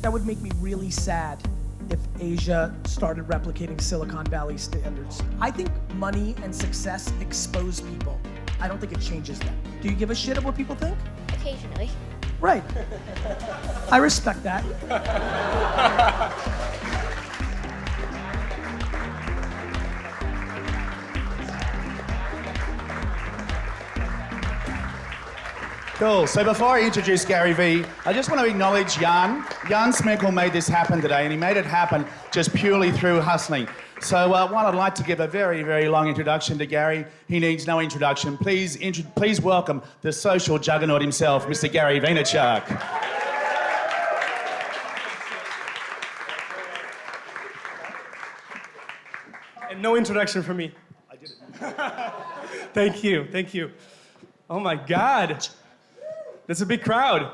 that would make me really sad if Asia started replicating Silicon Valley standards. I think money and success expose people. I don't think it changes them. Do you give a shit of what people think? Occasionally. Right. I respect that. Cool. So before I introduce Gary Vee, I just want to acknowledge Jan. Jan Smejkal made this happen today, and he made it happen just purely through hustling. So while I'd like to give a very, very long introduction to Gary, he needs no introduction. Please welcome the social juggernaut himself, Mr. Gary Vaynerchuk. And no introduction from me. I did it. Thank you. Oh my God. That's a big crowd.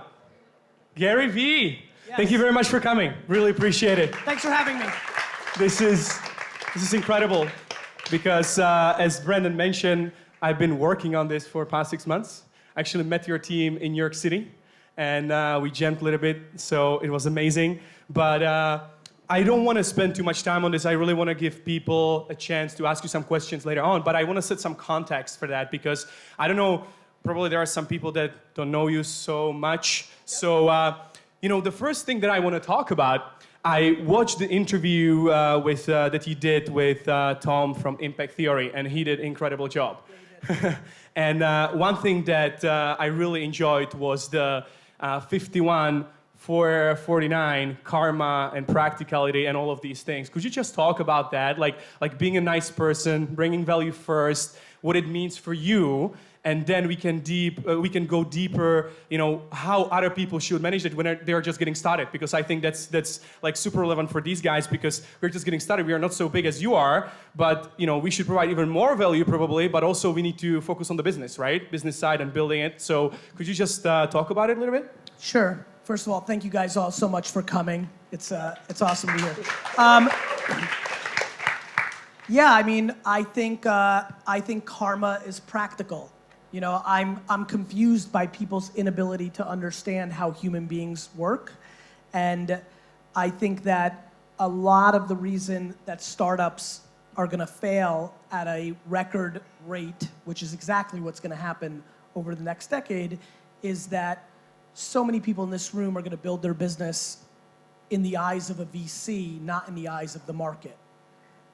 Gary Vee. Yes. Thank you very much for coming. Really appreciate it. Thanks for having me. This is incredible because as Brandon mentioned, I've been working on this for the past 6 months. I actually met your team in New York City and we jammed a little bit, so it was amazing. But I don't want to spend too much time on this. I really want to give people a chance to ask you some questions later on, but I want to set some context for that because I don't know, probably there are some people that don't know you so much. So, the first thing that I want to talk about, I watched the interview that you did with Tom from Impact Theory, and he did an incredible job. And one thing that I really enjoyed was the 51 for 49, karma and practicality and all of these things. Could you just talk about that? Like being a nice person, bringing value first, what it means for you, and then we can go deeper, how other people should manage it when they're just getting started. Because I think that's like super relevant for these guys because we're just getting started. We are not so big as you are, but we should provide even more value probably, but also we need to focus on the business, right? Business side and building it. So could you just talk about it a little bit? Sure. First of all, thank you guys all so much for coming. It's awesome to be here. Yeah, I think karma is practical. I'm confused by people's inability to understand how human beings work. And I think that a lot of the reason that startups are gonna fail at a record rate, which is exactly what's gonna happen over the next decade, is that so many people in this room are gonna build their business in the eyes of a VC, not in the eyes of the market.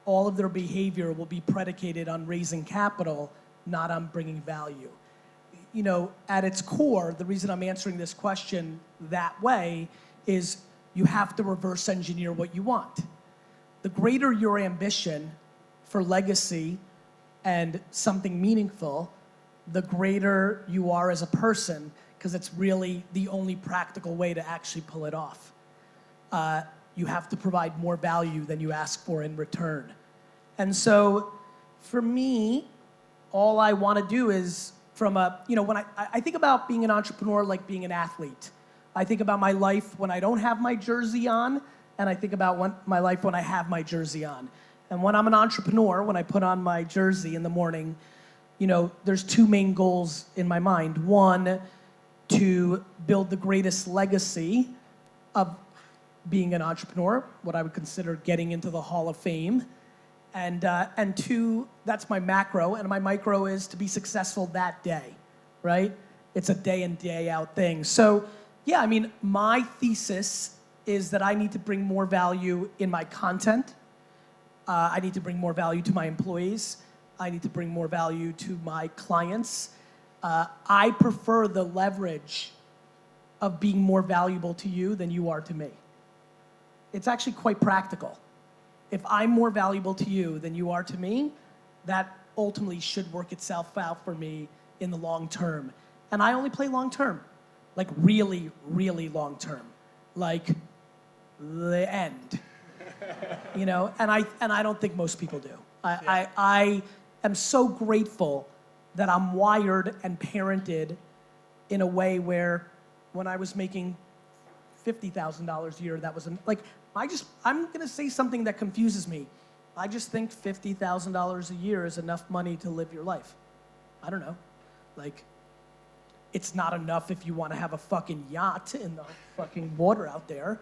All of their behavior will be predicated on raising capital, not on bringing value. At its core, the reason I'm answering this question that way is you have to reverse engineer what you want. The greater your ambition for legacy and something meaningful, the greater you are as a person, because it's really the only practical way to actually pull it off. You have to provide more value than you ask for in return. And so, for me, all I want to do is when I think about being an entrepreneur like being an athlete. I think about my life when I don't have my jersey on, and I think about my life when I have my jersey on. And when I'm an entrepreneur, when I put on my jersey in the morning, there's two main goals in my mind. One, to build the greatest legacy of being an entrepreneur, what I would consider getting into the Hall of Fame. And two, that's my macro, and my micro is to be successful that day, right? It's a day in, day out thing. So, yeah, my thesis is that I need to bring more value in my content. I need to bring more value to my employees. I need to bring more value to my clients. I prefer the leverage of being more valuable to you than you are to me. It's actually quite practical. If I'm more valuable to you than you are to me, that ultimately should work itself out for me in the long term. And I only play long term, like really, really long term, like the end. And I don't think most people do. I am so grateful that I'm wired and parented in a way where when I was making $50,000 a year, that was I'm gonna say something that confuses me. I just think $50,000 a year is enough money to live your life. I don't know. It's not enough if you wanna have a fucking yacht in the fucking water out there.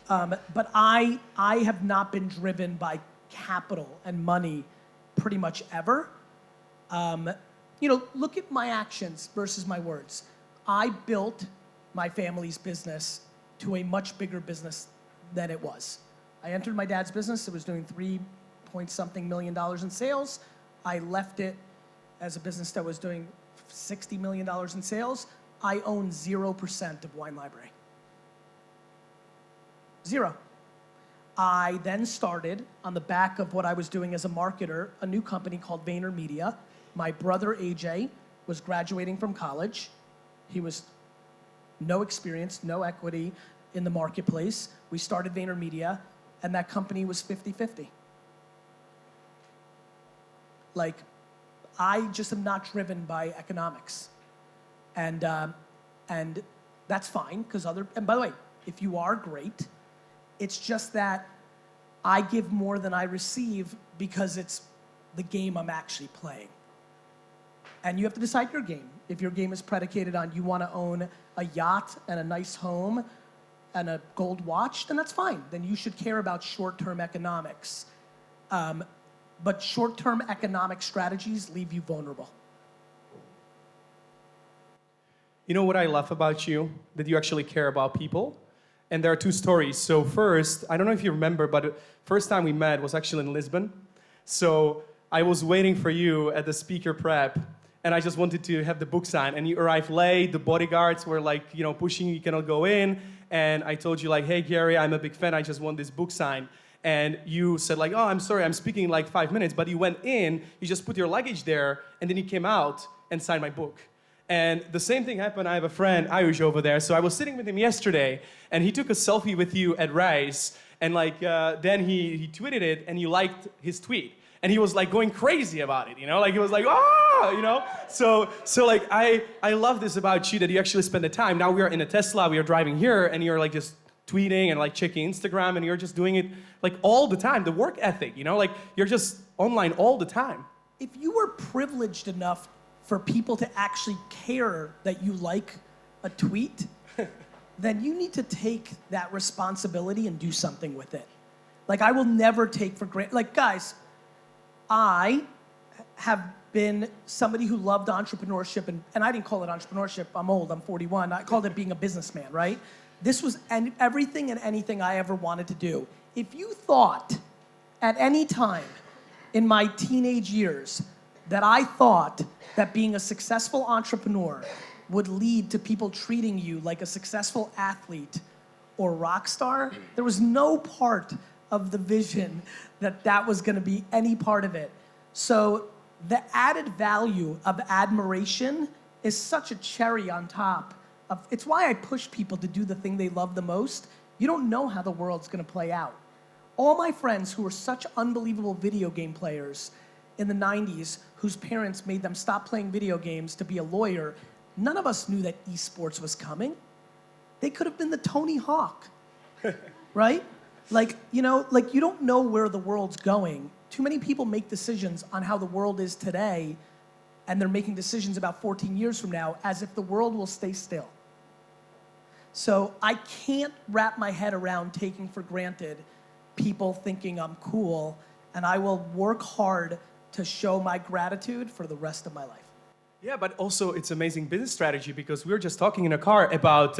But I have not been driven by capital and money pretty much ever. Look at my actions versus my words. I built my family's business to a much bigger business than it was. I entered my dad's business. It was doing $3-point-something million in sales. I left it as a business that was doing $60 million in sales. I own 0% of Wine Library. 0. I then started, on the back of what I was doing as a marketer, a new company called VaynerMedia. My brother AJ was graduating from college. He was no experience, no equity in the marketplace. We started VaynerMedia, and that company was 50-50. Like, I just am not driven by economics. And that's fine, and by the way, if you are great, it's just that I give more than I receive because it's the game I'm actually playing. And you have to decide your game. If your game is predicated on you want to own a yacht and a nice home and a gold watch, then that's fine. Then you should care about short-term economics. But short-term economic strategies leave you vulnerable. You know what I love about you? That you actually care about people. And there are two stories. So first, I don't know if you remember, but the first time we met was actually in Lisbon. So I was waiting for you at the speaker prep, and I just wanted to have the book signed. And you arrived late. The bodyguards were like, pushing you cannot go in. And I told you like, hey, Gary, I'm a big fan. I just want this book signed. And you said like, oh, I'm sorry, I'm speaking in like 5 minutes. But you went in, you just put your luggage there, and then you came out and signed my book. And the same thing happened. I have a friend, Ayush, over there. So I was sitting with him yesterday, and he took a selfie with you at Rise. And then he tweeted it, and you liked his tweet. And he was like going crazy about it, Like he was like, So like I love this about you, that you actually spend the time. Now we are in a Tesla, we are driving here, and you're like just tweeting and like checking Instagram, and you're just doing it like all the time. The work ethic, like you're just online all the time. If you were privileged enough for people to actually care that you like a tweet, then you need to take that responsibility and do something with it. Like, I will never take for granted. Like, guys, I have been somebody who loved entrepreneurship, and I didn't call it entrepreneurship. I'm old, I'm 41. I called it being a businessman, right? This was everything and anything I ever wanted to do. If you thought at any time in my teenage years that I thought that being a successful entrepreneur would lead to people treating you like a successful athlete or rock star, there was no part of the vision that was gonna be any part of it. So the added value of admiration is such a cherry on top of, it's why I push people to do the thing they love the most. You don't know how the world's gonna play out. All my friends who were such unbelievable video game players in the 90s, whose parents made them stop playing video games to be a lawyer, none of us knew that esports was coming. They could have been the Tony Hawk, right? You don't know where the world's going. Too many people make decisions on how the world is today, and they're making decisions about 14 years from now as if the world will stay still. So I can't wrap my head around taking for granted people thinking I'm cool, and I will work hard to show my gratitude for the rest of my life. Yeah, but also it's amazing business strategy, because we were just talking in a car about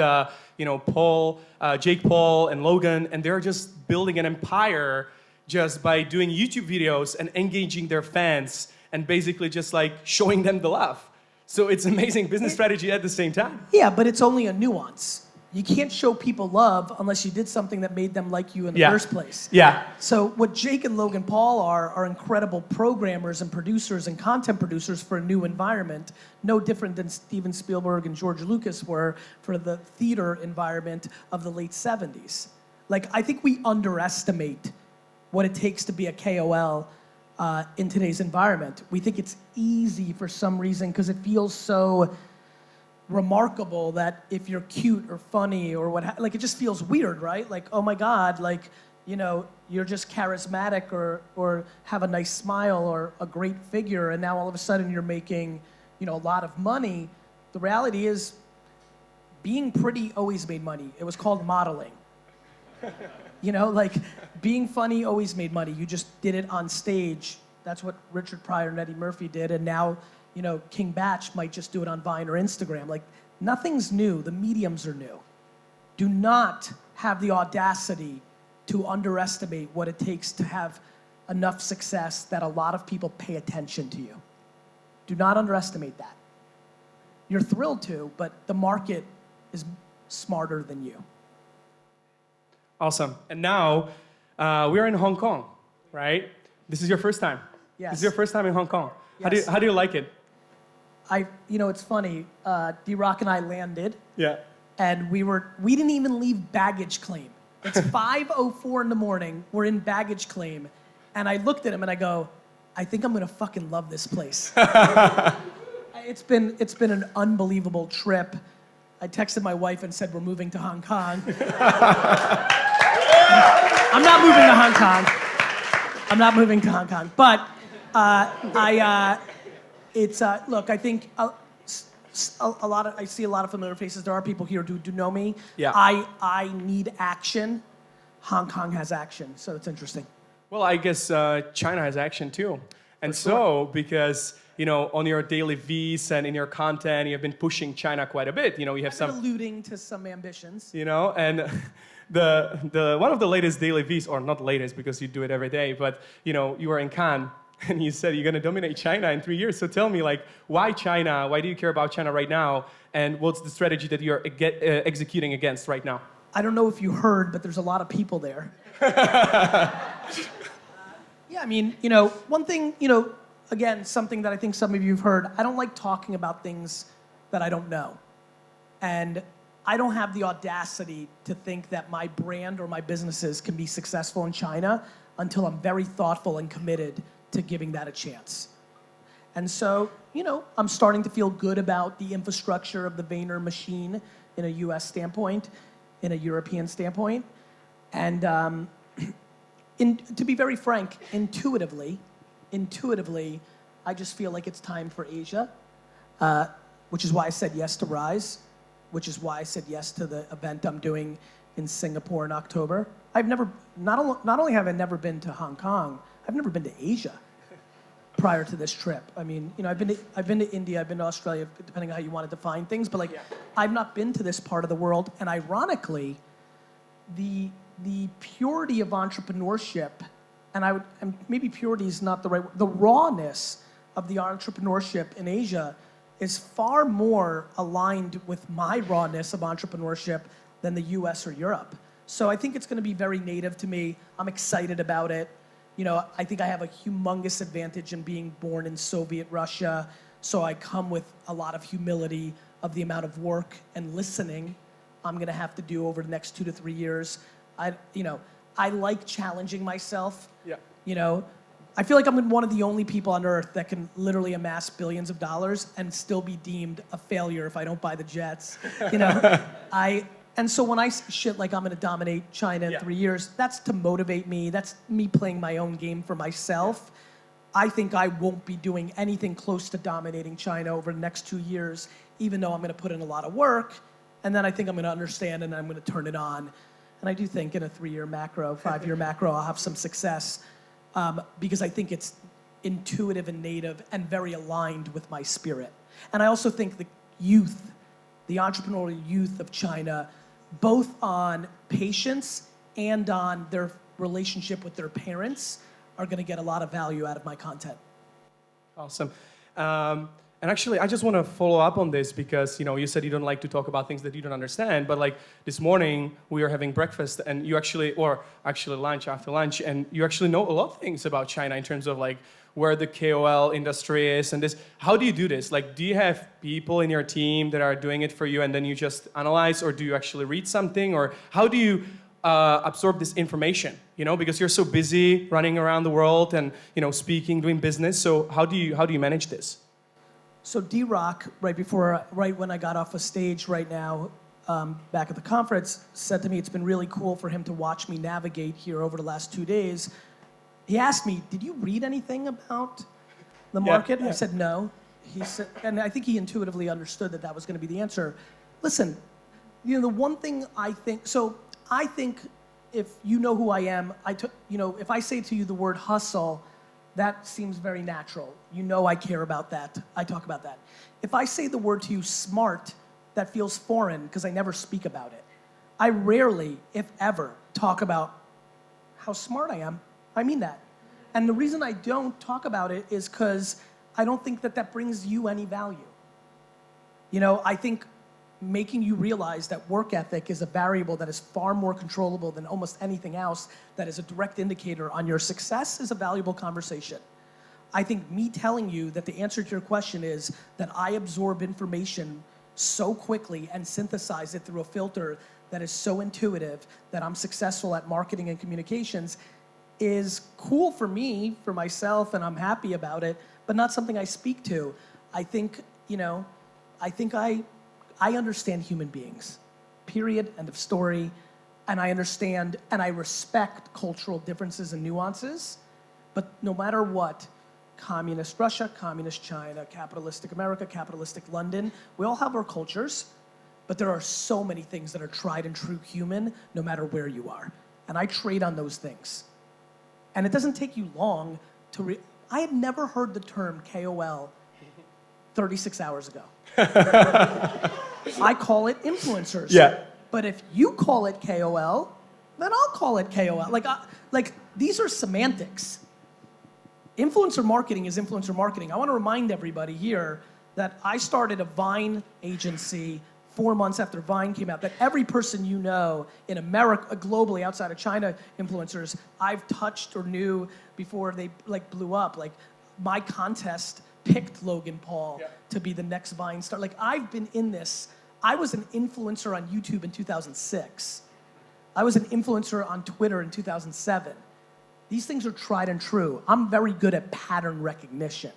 Paul, Jake Paul and Logan, and they're just building an empire just by doing YouTube videos and engaging their fans and basically just like showing them the love. So it's amazing business strategy at the same time. Yeah, but it's only a nuance. You can't show people love unless you did something that made them like you in the first place. Yeah. So what Jake and Logan Paul are incredible programmers and producers and content producers for a new environment, no different than Steven Spielberg and George Lucas were for the theater environment of the late 70s. Like, I think we underestimate what it takes to be a KOL in today's environment. We think it's easy for some reason because it feels so remarkable that if you're cute or funny or what, like, it just feels weird, right? Like, oh my God, like, you're just charismatic or have a nice smile or a great figure, and now all of a sudden you're making, a lot of money. The reality is, being pretty always made money. It was called modeling. You know, like being funny always made money. You just did it on stage. That's what Richard Pryor and Eddie Murphy did. And now, you know, King Batch might just do it on Vine or Instagram. Like nothing's new. The mediums are new. Do not have the audacity to underestimate what it takes to have enough success that a lot of people pay attention to you. Do not underestimate that. You're thrilled to, but the market is smarter than you. Awesome. And now we're in Hong Kong, right? This is your first time. Yes. This is your first time in Hong Kong. Yes. How do you like it? You know, it's funny. D-Rock and I landed, Yeah. and we didn't even leave baggage claim. It's 5:04 in the morning. We're in baggage claim, and I looked at him and I go, I think I'm gonna fucking love this place. It's been an unbelievable trip. I texted my wife and said we're moving to Hong Kong. I'm not moving to Hong Kong. I'm not moving to Hong Kong. But look, I think I see a lot of familiar faces. There are people here who do know me. Yeah. I need action. Hong Kong has action, so it's interesting. Well, I guess China has action too. And so, because, you know, on your daily V's and in your content, you've been pushing China quite a bit. You know, you have I've been alluding to some ambitions. You know, and the one of the latest daily V's, or not latest because you do it every day, but, you know, you were in Cannes and you said you're going to dominate China in 3 years. So tell me, like, why China? Why do you care about China right now? And what's the strategy that you're executing against right now? I don't know if you heard, but there's a lot of people there. Yeah, I mean, you know, one thing, you know, again, something that I think some of you have heard, I don't like talking about things that I don't know. And I don't have the audacity to think that my brand or my businesses can be successful in China until I'm very thoughtful and committed to giving that a chance. And so, you know, I'm starting to feel good about the infrastructure of the Vayner machine in a US standpoint, in a European standpoint. And to be very frank, intuitively, I just feel like it's time for Asia, which is why I said yes to Rise, which is why I said yes to the event I'm doing in Singapore in October. Not only have I never been to Hong Kong, I've never been to Asia prior to this trip. I mean, you know, I've been to India, I've been to Australia, depending on how you want to define things, but like, I've not been to this part of the world, and ironically, the purity of entrepreneurship, and maybe purity is not the right word, the rawness of the entrepreneurship in Asia is far more aligned with my rawness of entrepreneurship than the US or Europe. So I think it's going to be very native to me. I'm excited about it. You know, I think I have a humongous advantage in being born in Soviet Russia, so I come with a lot of humility of the amount of work and listening I'm going to have to do over the next 2 to 3 years. I like challenging myself. Yeah. You know, I feel like I'm one of the only people on earth that can literally amass billions of dollars and still be deemed a failure if I don't buy the jets. You know, and so when I shit like I'm going to dominate China in 3 years, that's to motivate me. That's me playing my own game for myself. I think I won't be doing anything close to dominating China over the next 2 years, even though I'm going to put in a lot of work. And then I think I'm going to understand and I'm going to turn it on. And I do think in a 3-year macro, 5-year macro, I'll have some success because I think it's intuitive and native and very aligned with my spirit. And I also think the youth, the entrepreneurial youth of China, both on patience and on their relationship with their parents, are going to get a lot of value out of my content. Awesome. And actually, I just want to follow up on this because, you know, you said you don't like to talk about things that you don't understand, but like this morning we were having breakfast and you actually lunch, after lunch, and you actually know a lot of things about China in terms of like where the KOL industry is and this. How do you do this? Like, do you have people in your team that are doing it for you and then you just analyze, or do you actually read something, or how do you absorb this information? You know, because you're so busy running around the world and, you know, speaking, doing business. So how do you manage this? So D-Rock, right when I got off a stage right now, back at the conference, said to me it's been really cool for him to watch me navigate here over the last 2 days. He asked me, did you read anything about the market? Yeah. I said no. He said, and I think he intuitively understood that was going to be the answer. Listen, you know, the one thing I think if you know who I am, if I say to you the word hustle, that seems very natural. You know I care about that. I talk about that. If I say the word to you smart, that feels foreign because I never speak about it. I rarely, if ever, talk about how smart I am. I mean that. And the reason I don't talk about it is because I don't think that brings you any value. I think making you realize that work ethic is a variable that is far more controllable than almost anything else that is a direct indicator on your success is a valuable conversation. I think me telling you that the answer to your question is that I absorb information so quickly and synthesize it through a filter that is so intuitive that I'm successful at marketing and communications is cool for me, for myself, and I'm happy about it, but not something I speak to. I think I understand human beings, period, end of story, and I understand and I respect cultural differences and nuances, but no matter what, communist Russia, communist China, capitalistic America, capitalistic London, we all have our cultures, but there are so many things that are tried and true human no matter where you are, and I trade on those things. And it doesn't take you long to I had never heard the term KOL 36 hours ago. I call it influencers. Yeah. But if you call it KOL, then I'll call it KOL. Like these are semantics. Influencer marketing is influencer marketing. I want to remind everybody here that I started a Vine agency 4 months after Vine came out, that every person you know in America, globally, outside of China, influencers, I've touched or knew before they blew up. Like my contest picked Logan Paul to be the next Vine star. Like I've been in this. I was an influencer on YouTube in 2006. I was an influencer on Twitter in 2007. These things are tried and true. I'm very good at pattern recognition.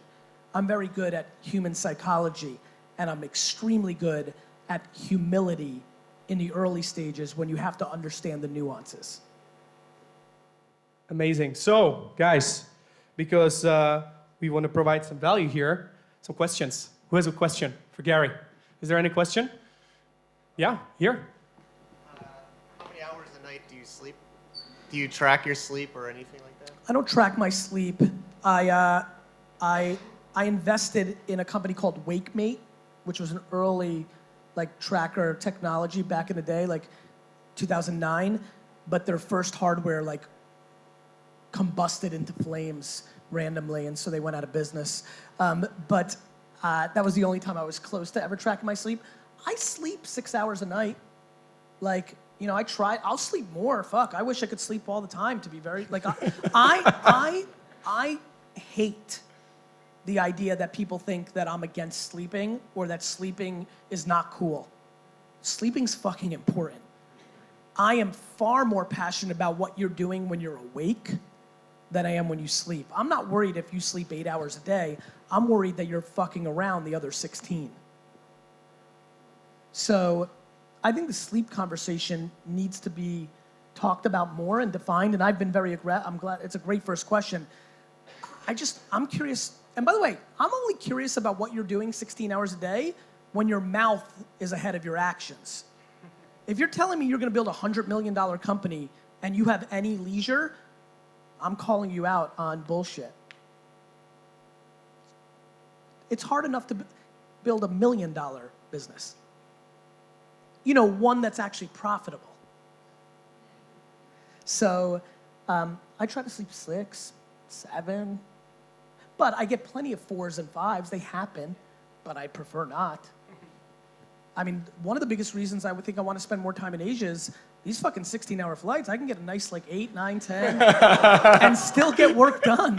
I'm very good at human psychology, and I'm extremely good at humility in the early stages when you have to understand the nuances. Amazing. So, guys, because we want to provide some value here, some questions. Who has a question for Gary? Is there any question? Yeah, here. How many hours a night do you sleep? Do you track your sleep or anything like that? I don't track my sleep. I invested in a company called WakeMate, which was an early tracker technology back in the day, 2009. But their first hardware combusted into flames randomly, and so they went out of business. But that was the only time I was close to ever tracking my sleep. I sleep 6 hours a night. I try. I'll sleep more. Fuck, I wish I could sleep all the time. To be very I hate the idea that people think that I'm against sleeping or that sleeping is not cool. Sleeping's fucking important. I am far more passionate about what you're doing when you're awake than I am when you sleep. I'm not worried if you sleep 8 hours a day. I'm worried that you're fucking around the other 16. So I think the sleep conversation needs to be talked about more and defined, and I've been very aggressive. I'm glad, it's a great first question. I'm curious, and by the way, I'm only curious about what you're doing 16 hours a day when your mouth is ahead of your actions. If you're telling me you're gonna build a $100 million company and you have any leisure, I'm calling you out on bullshit. It's hard enough to build $1 million business. One that's actually profitable. So I try to sleep 6, 7, but I get plenty of 4s and 5s. They happen, but I prefer not. I mean, one of the biggest reasons I would think I want to spend more time in Asia is these fucking 16-hour flights. I can get a nice 8, 9, 10, and still get work done.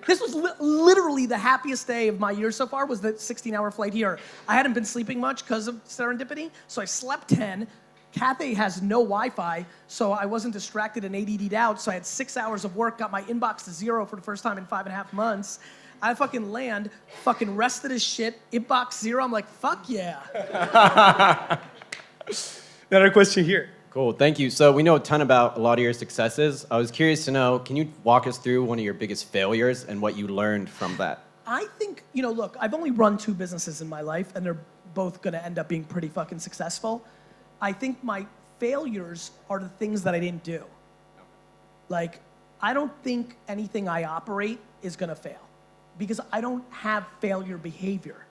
This was literally the happiest day of my year so far was the 16-hour flight here. I hadn't been sleeping much because of serendipity, so I slept 10. Cathay has no Wi-Fi, so I wasn't distracted and ADD'd out, so I had 6 hours of work, got my inbox to 0 for the first time in 5.5 months. I fucking land, fucking rested as shit, inbox 0. I'm like, fuck yeah. Another question here. Cool, thank you. So we know a ton about a lot of your successes. I was curious to know, can you walk us through one of your biggest failures and what you learned from that? I think, look, I've only run 2 businesses in my life, and they're both gonna end up being pretty fucking successful. I think my failures are the things that I didn't do. Like, I don't think anything I operate is gonna fail because I don't have failure behavior.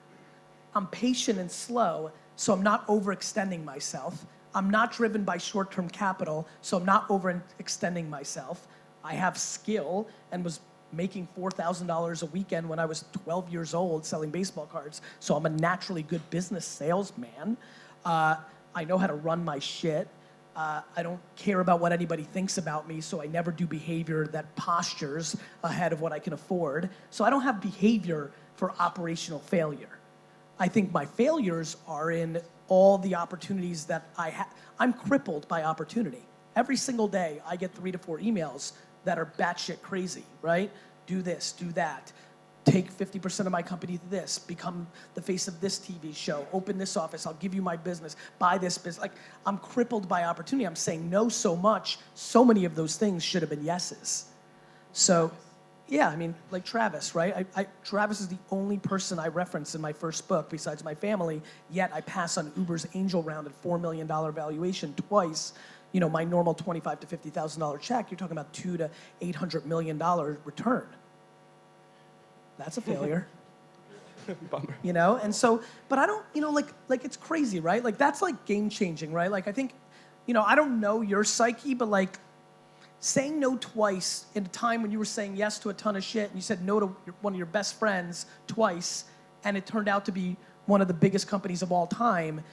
I'm patient and slow, so I'm not overextending myself. I'm not driven by short-term capital, so I'm not overextending myself. I have skill and was making $4,000 a weekend when I was 12 years old selling baseball cards, so I'm a naturally good business salesman. I know how to run my shit. I don't care about what anybody thinks about me, so I never do behavior that postures ahead of what I can afford. So I don't have behavior for operational failure. I think my failures are in all the opportunities that I have. I'm crippled by opportunity. Every single day, I get 3 to 4 emails that are batshit crazy, right? Do this, do that. Take 50% of my company to this, become the face of this TV show, open this office, I'll give you my business, buy this business. Like, I'm crippled by opportunity. I'm saying no so much. So many of those things should have been yeses. So, yeah, I mean, like Travis, right? Travis is the only person I reference in my first book besides my family, yet I pass on Uber's angel round at $4 million valuation twice. You know, my normal $25,000 to $50,000 check, you're talking about $200 to $800 million return. That's a failure. Bummer. You know, and so, but I don't, you know, like it's crazy, right? Like, that's like game changing, right? Like, I think, you know, I don't know your psyche, but like saying no twice in a time when you were saying yes to a ton of shit and you said no to one of your best friends twice and it turned out to be one of the biggest companies of all time.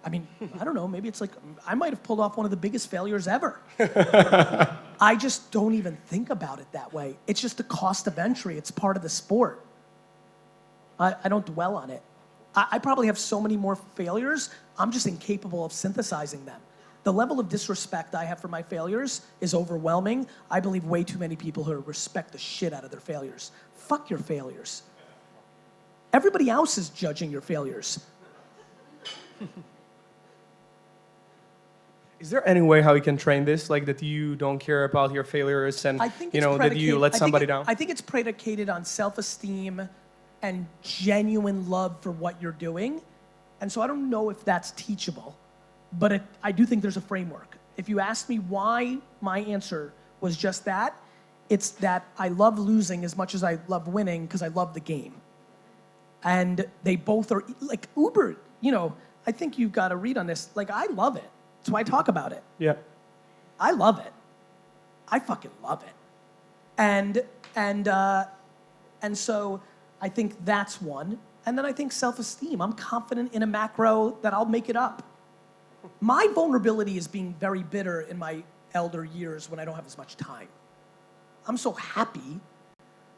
I mean, I don't know, maybe it's like, I might have pulled off one of the biggest failures ever. I just don't even think about it that way. It's just the cost of entry. It's part of the sport. I don't dwell on it. I probably have so many more failures, I'm just incapable of synthesizing them. The level of disrespect I have for my failures is overwhelming. I believe way too many people who respect the shit out of their failures. Fuck your failures. Everybody else is judging your failures. Is there any way how you can train this, like that you don't care about your failures and you know that you let somebody down? I think it's predicated on self-esteem and genuine love for what you're doing, and so I don't know if that's teachable, but I do think there's a framework. If you ask me why my answer was just that, it's that I love losing as much as I love winning because I love the game, and they both are like Uber. You know, I think you've got to read on this. Like, I love it. That's why I talk about it. Yeah. I love it. I fucking love it. And so I think that's one. And then I think self-esteem. I'm confident in a macro that I'll make it up. My vulnerability is being very bitter in my elder years when I don't have as much time. I'm so happy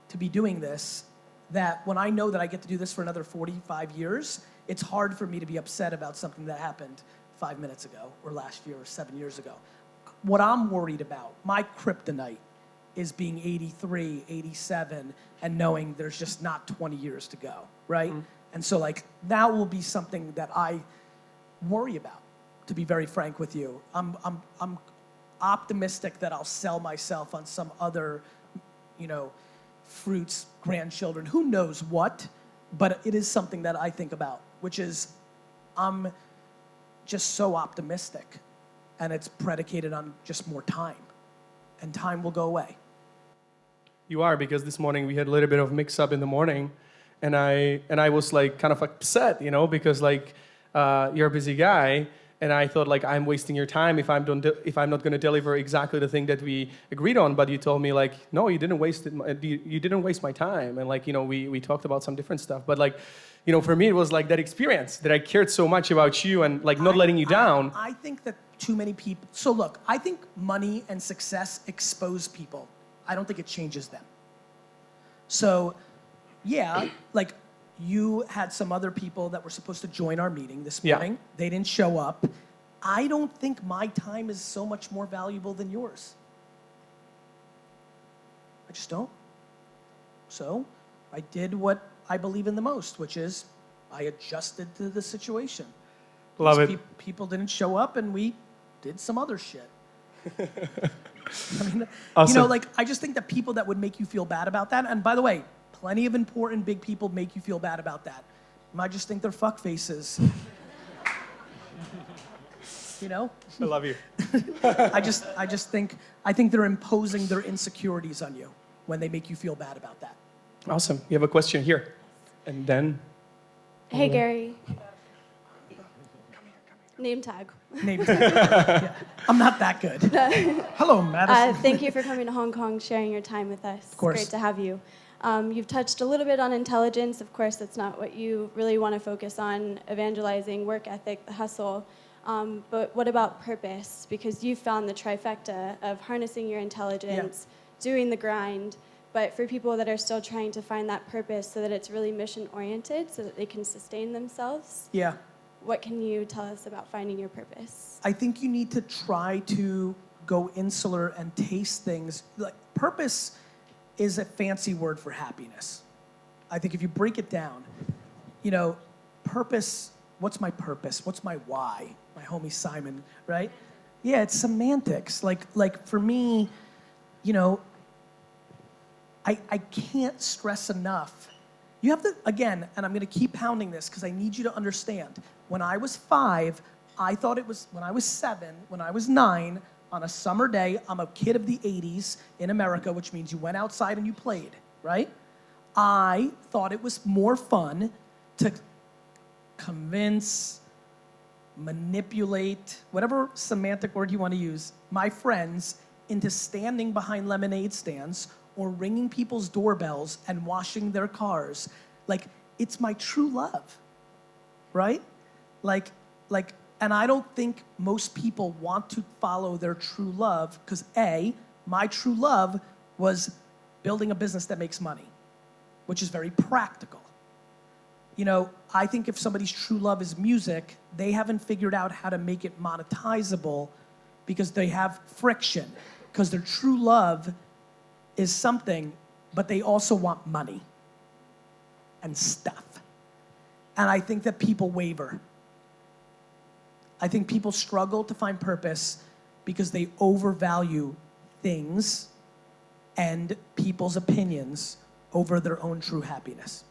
to be doing this that when I know that I get to do this for another 45 years, it's hard for me to be upset about something that happened 5 minutes ago, or last year, or 7 years ago. What I'm worried about, my kryptonite, is being 83, 87, and knowing there's just not 20 years to go, right? Mm-hmm. And so, like, that will be something that I worry about, to be very frank with you. I'm optimistic that I'll sell myself on some other, you know, fruits, grandchildren, who knows what, but it is something that I think about, which is I'm just so optimistic, and it's predicated on just more time, and time will go away. You are, because this morning we had a little bit of mix-up in the morning, and I was like kind of upset, you know, because like you're a busy guy, and I thought like I'm wasting your time if I'm not going to deliver exactly the thing that we agreed on. But you told me like, no, you didn't waste it. You didn't waste my time, and like, you know, we talked about some different stuff, but like, you know, for me, it was like that experience that I cared so much about you and like not letting you down. I think that too many people, so look, I think money and success expose people. I don't think it changes them. So, yeah, like you had some other people that were supposed to join our meeting this morning. Yeah. They didn't show up. I don't think my time is so much more valuable than yours. I just don't. So, I did what I believe in the most, which is I adjusted to the situation. Love it. People didn't show up, and we did some other shit. I mean, awesome. You know, like, I just think that people that would make you feel bad about that, and by the way, plenty of important big people make you feel bad about that. I just think they're fuck faces. you know? I love you. I think they're imposing their insecurities on you when they make you feel bad about that. Awesome. You have a question here. And then... Hey, Gary. Name tag. Name tag. Yeah. I'm not that good. Hello, Madison. Thank you for coming to Hong Kong, sharing your time with us. Of course. Great to have you. You've touched a little bit on intelligence. Of course, that's not what you really want to focus on, evangelizing, work ethic, the hustle. But what about purpose? Because you found the trifecta of harnessing your intelligence, doing the grind, but for people that are still trying to find that purpose so that it's really mission-oriented, so that they can sustain themselves. Yeah. What can you tell us about finding your purpose? I think you need to try to go insular and taste things. Like, purpose is a fancy word for happiness. I think if you break it down, you know, purpose, what's my purpose? What's my why? My homie Simon, right? Yeah, it's semantics. Like for me, you know, I can't stress enough. You have to, again, and I'm gonna keep pounding this because I need you to understand. When I was 5, I thought it was, when I was 7, when I was 9, on a summer day, I'm a kid of the 80s in America, which means you went outside and you played, right? I thought it was more fun to convince, manipulate, whatever semantic word you want to use, my friends into standing behind lemonade stands or ringing people's doorbells and washing their cars. Like, it's my true love, right? Like, and I don't think most people want to follow their true love because A, my true love was building a business that makes money, which is very practical. You know, I think if somebody's true love is music, they haven't figured out how to make it monetizable because they have friction, because their true love is something, but they also want money and stuff. And I think that people waver. I think people struggle to find purpose because they overvalue things and people's opinions over their own true happiness.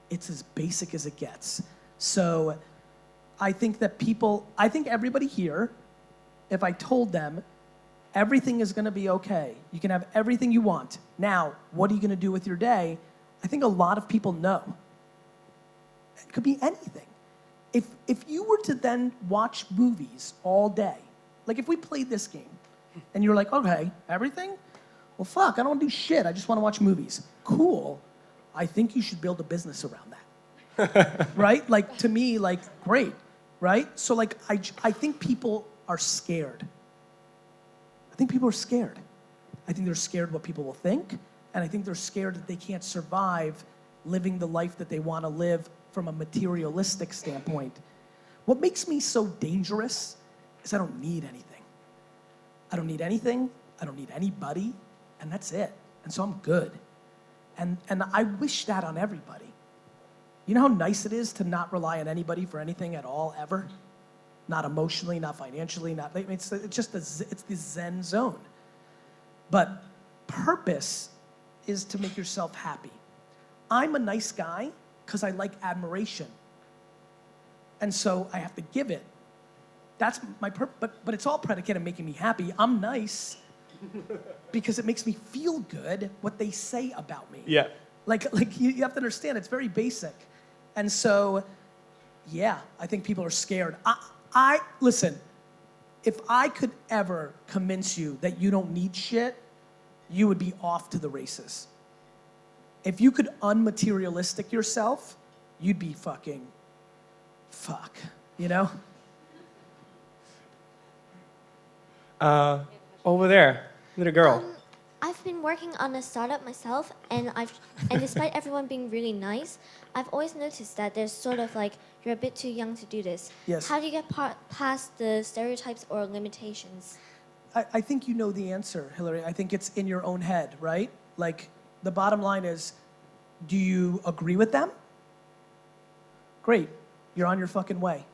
It's as basic as it gets. So I think that I think everybody here, if I told them everything is gonna be okay, you can have everything you want. Now, what are you gonna do with your day? I think a lot of people know. It could be anything. If you were to then watch movies all day, like if we played this game and you're like, okay, everything? Well, fuck, I don't do shit. I just want to watch movies. Cool. I think you should build a business around that. Right? Like, to me, like, great. Right? So, like, I think people are scared. I think people are scared. I think they're scared what people will think, and I think they're scared that they can't survive living the life that they want to live from a materialistic standpoint. What makes me so dangerous is I don't need anything. I don't need anything, I don't need anybody, and that's it. And so I'm good. And I wish that on everybody. You know how nice it is to not rely on anybody for anything at all, ever? Not emotionally, not financially, not, it's just it's the Zen zone. But purpose is to make yourself happy. I'm a nice guy because I like admiration. And so I have to give it. That's my purpose, but it's all predicated on making me happy. I'm nice because it makes me feel good what they say about me. Yeah. Like you have to understand, it's very basic. And so, yeah, I think people are scared. Listen, if I could ever convince you that you don't need shit, you would be off to the races. If you could unmaterialistic yourself, you'd be fuck, you know? Over there, little girl. I've been working on a startup myself, and despite everyone being really nice, I've always noticed that there's sort of like, you're a bit too young to do this. Yes. How do you get past the stereotypes or limitations? I think you know the answer, Hillary. I think it's in your own head, right? Like, the bottom line is, do you agree with them? Great, you're on your fucking way.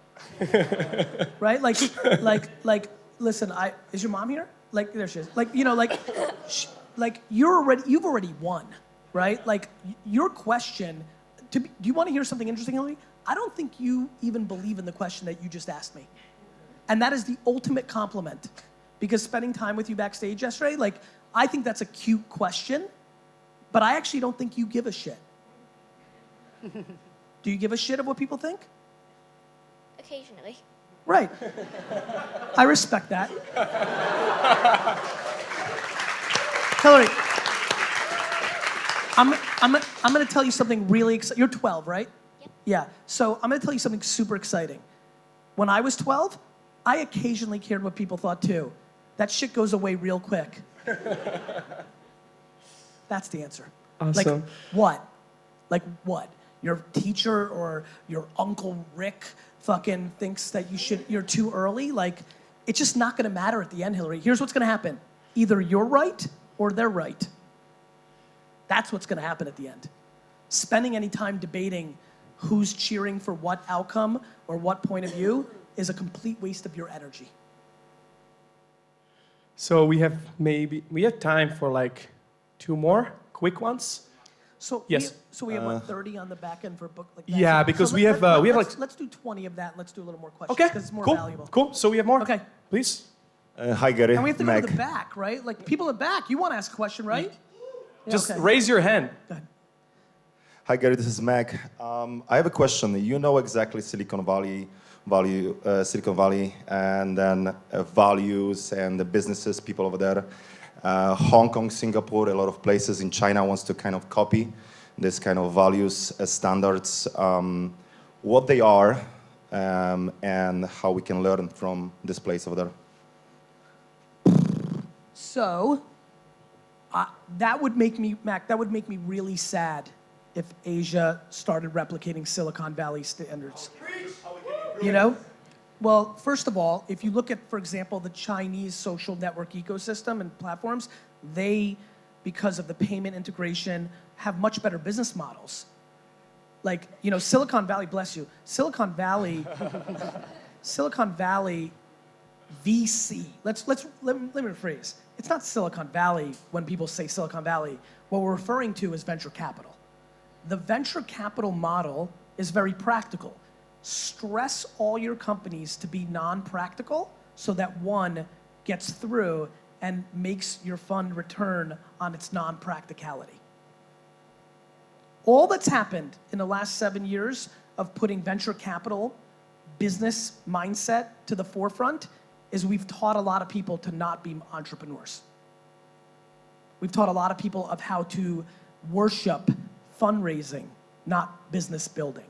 Right? Like, listen, is your mom here? Like, there she is. Like, you know, like you've already won, right? Like, your question, do you want to hear something interesting, Hillary? I don't think you even believe in the question that you just asked me. And that is the ultimate compliment. Because spending time with you backstage yesterday, like, I think that's a cute question, but I actually don't think you give a shit. Do you give a shit of what people think? Occasionally. Right. I respect that. Hillary, I'm going to tell you something really exciting. You're 12, right? Yep. Yeah. So I'm going to tell you something super exciting. When I was 12, I occasionally cared what people thought too. That shit goes away real quick. That's the answer. Awesome. Like what? Like what? Your teacher or your Uncle Rick fucking thinks that you're too early? Like, it's just not gonna matter at the end, Hillary. Here's what's gonna happen. Either you're right or they're right. That's what's gonna happen at the end. Spending any time debating who's cheering for what outcome or what point of view is a complete waste of your energy. So we have time for like 2 more quick ones. So Yes. we have what, 30 on the back end for a book like that? Yeah, So because we have like. let's do 20 of that and let's do a little more questions Okay, because it's more cool, valuable. cool. So we have more. Okay. Please. Hi, Gary. And we have to go Mac. to the back, right? Like people at the back, you want to ask a question, right? Yeah, Just okay. raise your hand. Go ahead. Hi, Gary. This is Mac. I have a question. You know exactly Silicon Valley, and then values and the businesses, people over there. Hong Kong, Singapore, a lot of places in China wants to kind of copy this kind of values standards. What they are and how we can learn from this place over there. So that would make me, Mac, that would make me really sad if Asia started replicating Silicon Valley standards. You know? Well, first of all, if you look at, for example, the Chinese social network ecosystem and platforms, they, because of the payment integration, have much better business models. Like, you know, Silicon Valley, bless you, Silicon Valley VC. Let me rephrase. It's not Silicon Valley when people say Silicon Valley. What we're referring to is venture capital. The venture capital model is very practical. Stress all your companies to be non-practical so that one gets through and makes your fund return on its non-practicality. All that's happened in the last 7 years of putting venture capital business mindset to the forefront is we've taught a lot of people to not be entrepreneurs. We've taught a lot of people of how to worship fundraising, not business building.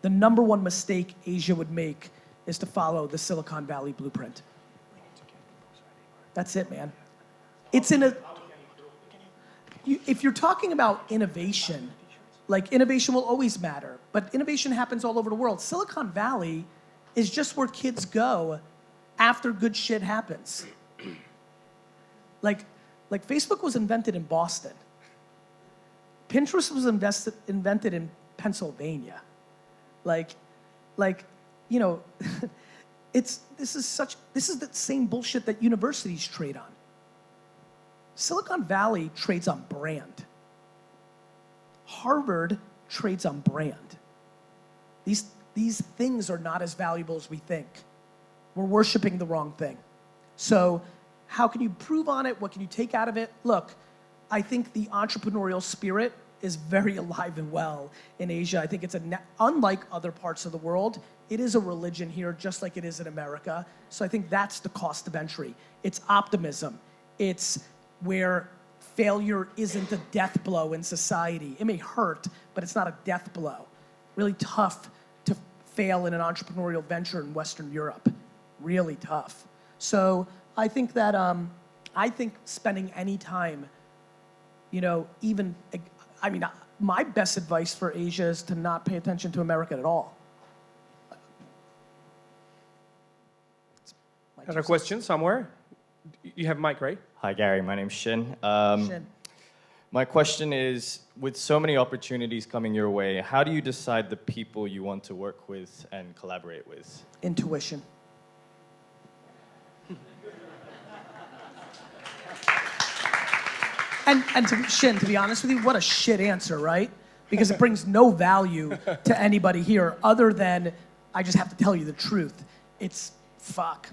The number one mistake Asia would make is to follow the Silicon Valley blueprint. That's it, man. It's in a, if you're talking about innovation, like innovation will always matter, but innovation happens all over the world. Silicon Valley is just where kids go after good shit happens. Like Facebook was invented in Boston. Pinterest was invented in Pennsylvania. Like, you know, this is the same bullshit that universities trade on. Silicon Valley trades on brand. Harvard trades on brand. These things are not as valuable as we think. We're worshiping the wrong thing. So how can you improve on it? What can you take out of it? Look, I think the entrepreneurial spirit is very alive and well in Asia. I think it's unlike other parts of the world, it is a religion here just like it is in America. So I think that's the cost of entry. It's optimism. It's where failure isn't a death blow in society. It may hurt, but it's not a death blow. Really tough to fail in an entrepreneurial venture in Western Europe. Really tough. So I think that, I think spending any time, you know, my best advice for Asia is to not pay attention to America at all. Another question somewhere? You have mic, right? Hi, Gary. My name's Shin. Shin. My question is, with so many opportunities coming your way, how do you decide the people you want to work with and collaborate with? Intuition. And to be honest with you, what a shit answer, right? Because it brings no value to anybody here other than I just have to tell you the truth. It's fuck.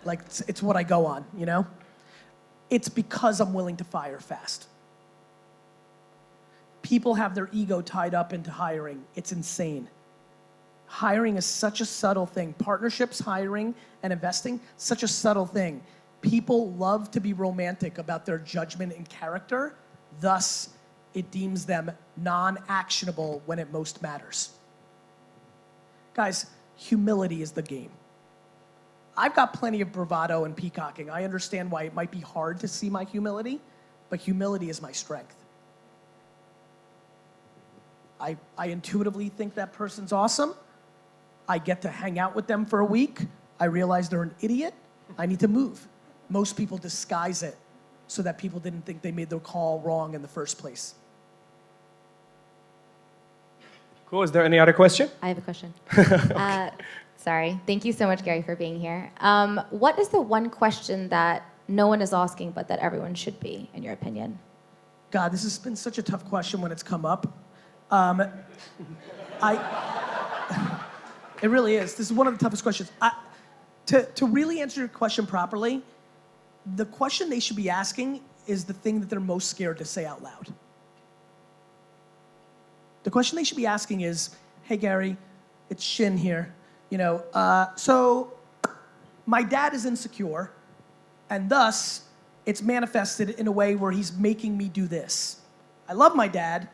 Like, it's what I go on, you know? It's because I'm willing to fire fast. People have their ego tied up into hiring. It's insane. Hiring is such a subtle thing. Partnerships, hiring, and investing, such a subtle thing. People love to be romantic about their judgment and character. Thus, it deems them non-actionable when it most matters. Guys, humility is the game. I've got plenty of bravado and peacocking. I understand why it might be hard to see my humility, but humility is my strength. I intuitively think that person's awesome. I get to hang out with them for a week. I realize they're an idiot. I need to move. Most people disguise it so that people didn't think they made their call wrong in the first place. Cool. Is there any other question? I have a question. Sorry. Thank you so much, Gary, for being here. What is the one question that no one is asking but that everyone should be, in your opinion? God, this has been such a tough question when it's come up. It really is. This is one of the toughest questions. To really answer your question properly, the question they should be asking is the thing that they're most scared to say out loud. The question they should be asking is, hey, Gary, it's Shin here. So my dad is insecure, and thus it's manifested in a way where he's making me do this. I love my dad,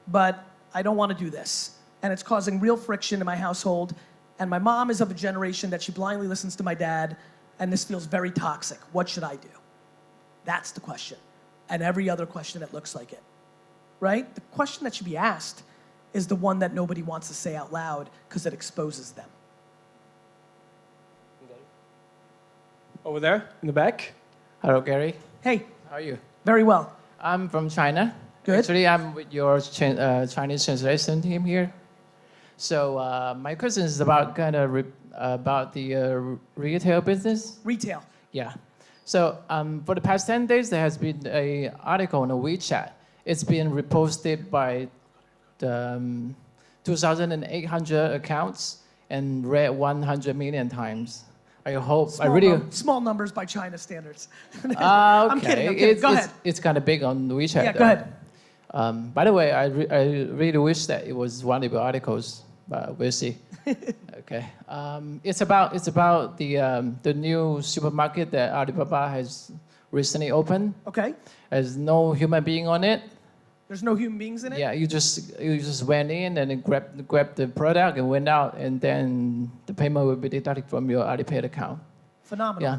but I don't want to do this. And it's causing real friction in my household. And my mom is of a generation that she blindly listens to my dad, and this feels very toxic. What should I do? That's the question. And every other question that looks like it, right? The question that should be asked is the one that nobody wants to say out loud because it exposes them. Over there, in the back. Hello, Gary. Hey. How are you? Very well. I'm from China. Good. Actually, I'm with your Chinese translation team here. So my question is about about the retail business. Retail. Yeah. So for the past 10 days, there has been an article on WeChat. It's been reposted by the 2,800 accounts and read 100 million times. I hope. Small numbers by China standards. Okay. I'm kidding. Go ahead. It's kind of big on WeChat. Yeah, go ahead. By the way, I really wish that it was one of your articles, but we'll see. Okay. It's about the new supermarket that Alibaba has recently opened. Okay. There's no human being on it. There's no human beings in it? Yeah, you just went in and then grabbed the product and went out, and then the payment will be deducted from your Alipay account. Phenomenal. Yeah.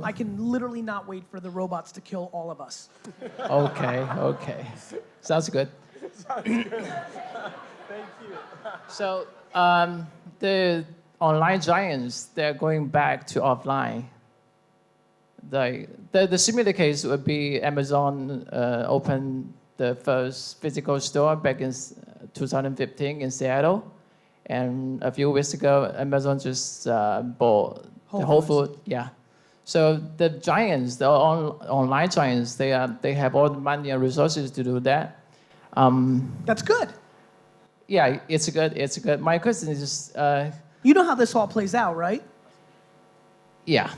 I can literally not wait for the robots to kill all of us. Okay. Sounds good. Sounds good. Thank you. So the online giants, they're going back to offline. The similar case would be Amazon opened the first physical store back in 2015 in Seattle. And a few weeks ago, Amazon just bought the Whole Foods. Yeah. So the giants, the online giants, they have all the money and resources to do that. That's good. Yeah, it's good. My question is just... you know how this all plays out, right? Yeah.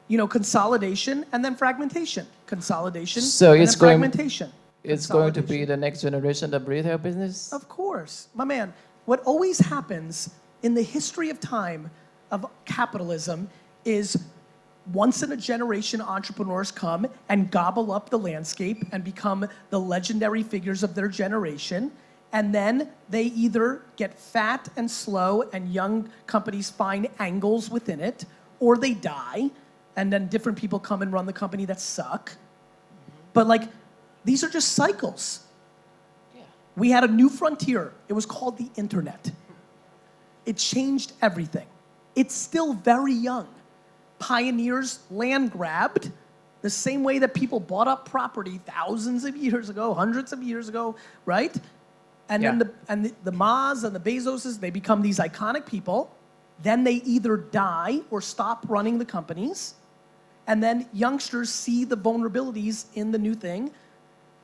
Consolidation and then fragmentation. Consolidation so and then fragmentation. It's going to be the next generation of retail business? Of course. My man, what always happens in the history of time of capitalism is once in a generation entrepreneurs come and gobble up the landscape and become the legendary figures of their generation. And then they either get fat and slow and young companies find angles within it, or they die. And then different people come and run the company that suck. But these are just cycles. Yeah. We had a new frontier. It was called the internet. It changed everything. It's still very young. Pioneers land grabbed the same way that people bought up property thousands of years ago, hundreds of years ago, right? And then the Ma's and the Bezoses, they become these iconic people. Then they either die or stop running the companies. And then youngsters see the vulnerabilities in the new thing.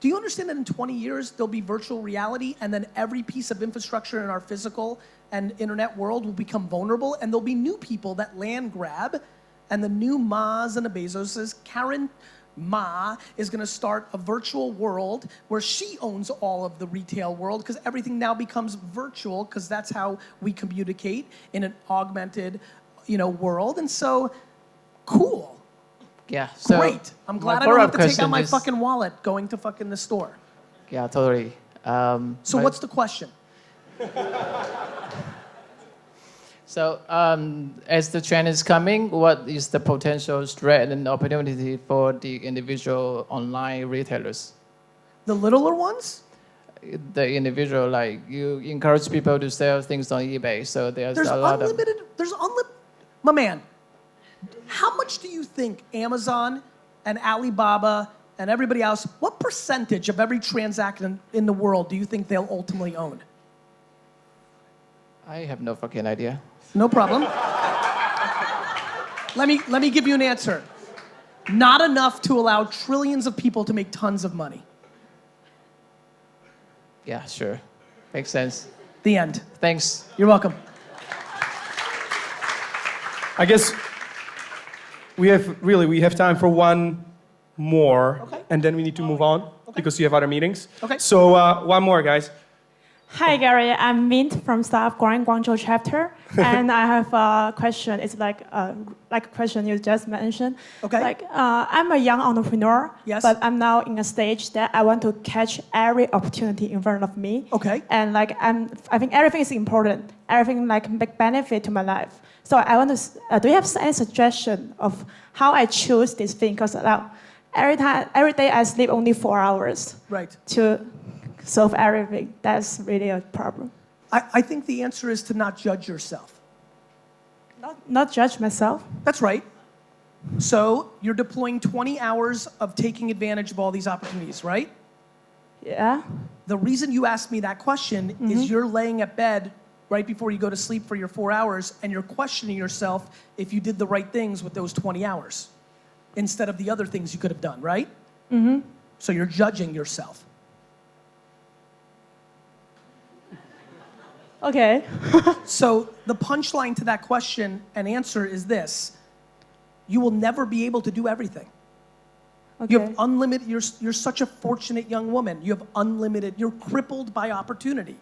Do you understand that in 20 years, there'll be virtual reality, and then every piece of infrastructure in our physical and internet world will become vulnerable, and there'll be new people that land grab, and the new Ma's and the Bezoses, Karen Ma is gonna start a virtual world where she owns all of the retail world because everything now becomes virtual because that's how we communicate in an augmented, world. And so, cool. Yeah. So Great. I'm my glad I don't follow-up have to take out question my is- fucking wallet going to fucking the store. Yeah, totally. So my- what's the question? So, as the trend is coming, what is the potential threat and opportunity for the individual online retailers? The littler ones? The individual, like you encourage people to sell things on eBay, so there's a lot of. My man, how much do you think Amazon and Alibaba and everybody else, what percentage of every transaction in the world do you think they'll ultimately own? I have no fucking idea. No problem. Let me give you an answer. Not enough to allow trillions of people to make tons of money. Yeah, sure. Makes sense. The end. Thanks. You're welcome. I guess we have time for one more, and then we need to move on because you have other meetings. Okay. So one more, guys. Hi, Gary. I'm Mint from Staff Growing Guangzhou chapter, and I have a question. It's like a question you just mentioned. Okay. Like I'm a young entrepreneur, Yes. but I'm now in a stage that I want to catch every opportunity in front of me. Okay. And like I think everything is important. Everything like make benefit to my life. So I want to. Do you have any suggestion of how I choose this thing? Because every day I sleep only 4 hours. Right. To solve everything. That's really a problem. I think the answer is to not judge yourself. Not judge myself. That's right. So you're deploying 20 hours of taking advantage of all these opportunities, right? Yeah. The reason you asked me that question is you're laying at bed right before you go to sleep for your 4 hours and you're questioning yourself if you did the right things with those 20 hours instead of the other things you could have done, right? Mm-hmm. So you're judging yourself. Okay. So the punchline to that question and answer is this. You will never be able to do everything. Okay. You have unlimited, you're such a fortunate young woman. You have unlimited, you're crippled by opportunity.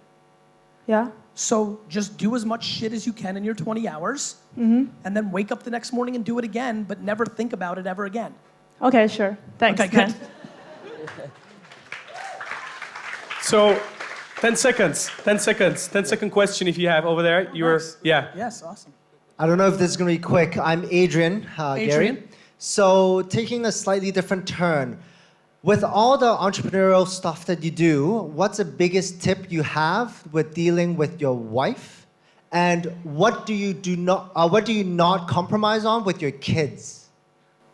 Yeah. So just do as much shit as you can in your 20 hours and then wake up the next morning and do it again, but never think about it ever again. Okay, sure. Thanks. Okay, good. So 10 seconds, 10 seconds, 10-second question if you have over there. Yeah. Yes, awesome. I don't know if this is going to be quick. I'm Adrian, Adrian. Gary. So taking a slightly different turn, with all the entrepreneurial stuff that you do, what's the biggest tip you have with dealing with your wife? And what do you not compromise on with your kids?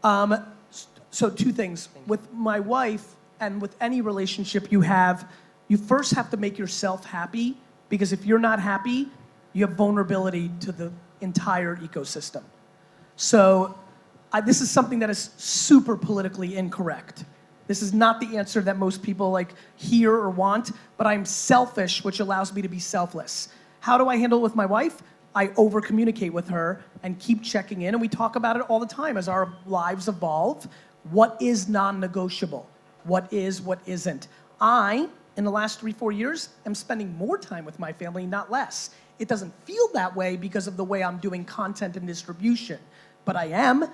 So two things. With my wife and with any relationship you have, you first have to make yourself happy because if you're not happy, you have vulnerability to the entire ecosystem. So this is something that is super politically incorrect. This is not the answer that most people hear or want, but I'm selfish, which allows me to be selfless. How do I handle it with my wife? I over-communicate with her and keep checking in, and we talk about it all the time as our lives evolve. What is non-negotiable? What is, what isn't? In the last 3-4 years, am spending more time with my family, not less. It doesn't feel that way because of the way I'm doing content and distribution, but I am.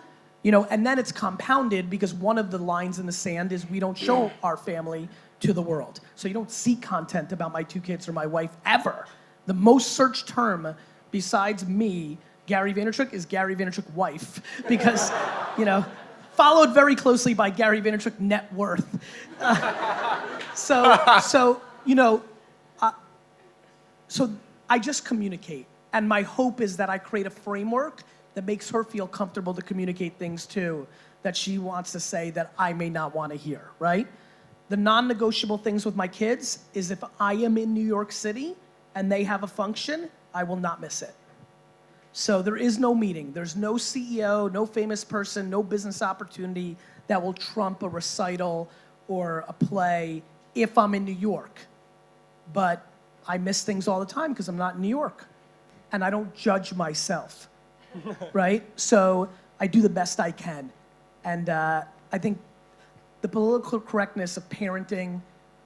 And then it's compounded because one of the lines in the sand is we don't show our family to the world. So you don't see content about my 2 kids or my wife ever. The most searched term besides me, Gary Vaynerchuk, is Gary Vaynerchuk wife because, followed very closely by Gary Vaynerchuk net worth. So I just communicate. And my hope is that I create a framework that makes her feel comfortable to communicate things too that she wants to say that I may not want to hear, right? The non-negotiable things with my kids is if I am in New York City and they have a function, I will not miss it. So there is no meeting. There's no CEO, no famous person, no business opportunity that will trump a recital or a play if I'm in New York. But I miss things all the time because I'm not in New York. and I don't judge myself, right? So I do the best I can. And I think the political correctness of parenting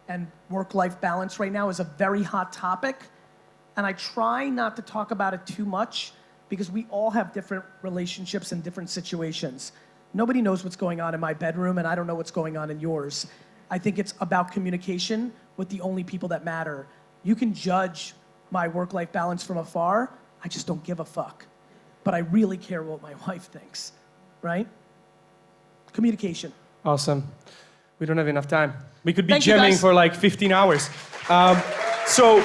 and work-life balance right now is a very hot topic. And I try not to talk about it too much because we all have different relationships and different situations. Nobody knows what's going on in my bedroom, and I don't know what's going on in yours. I think it's about communication with the only people that matter. You can judge my work-life balance from afar. I just don't give a fuck. But I really care what my wife thinks, right? Communication. Awesome. We don't have enough time. We could be Thank you, jamming guys. for like 15 hours. So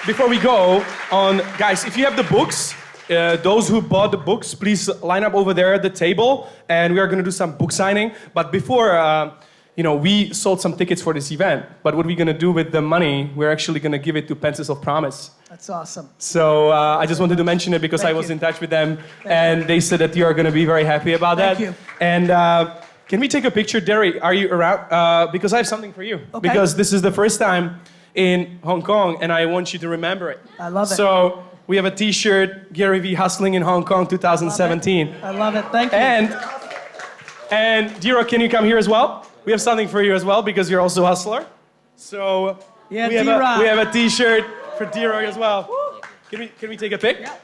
before we go on, guys, if you have the books, those who bought the books, please line up over there at the table, and we are going to do some book signing. But before, we sold some tickets for this event. But what we're going to do with the money, we're actually going to give it to Pencils of Promise. That's awesome. So I just wanted to mention it because I was in touch with them, and they said that you are going to be very happy about that. Thank you. And can we take a picture? Derry, are you around? Because I have something for you. Okay. Because this is the first time in Hong Kong, and I want you to remember it. I love it. So we have a T-shirt, Gary V Hustling in Hong Kong 2017. I love it. Thank you. And Diro, can you come here as well? We have something for you as well because you're also a hustler. So Yeah, we have D-Rock. we have a T-shirt for Diro as well. Can we take a pic? Yeah.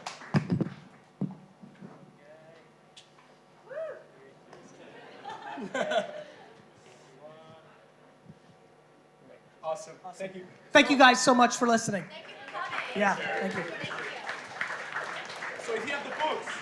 Awesome. Thank you. Thank you guys so much for listening. Yeah, thank you. So if you have the books,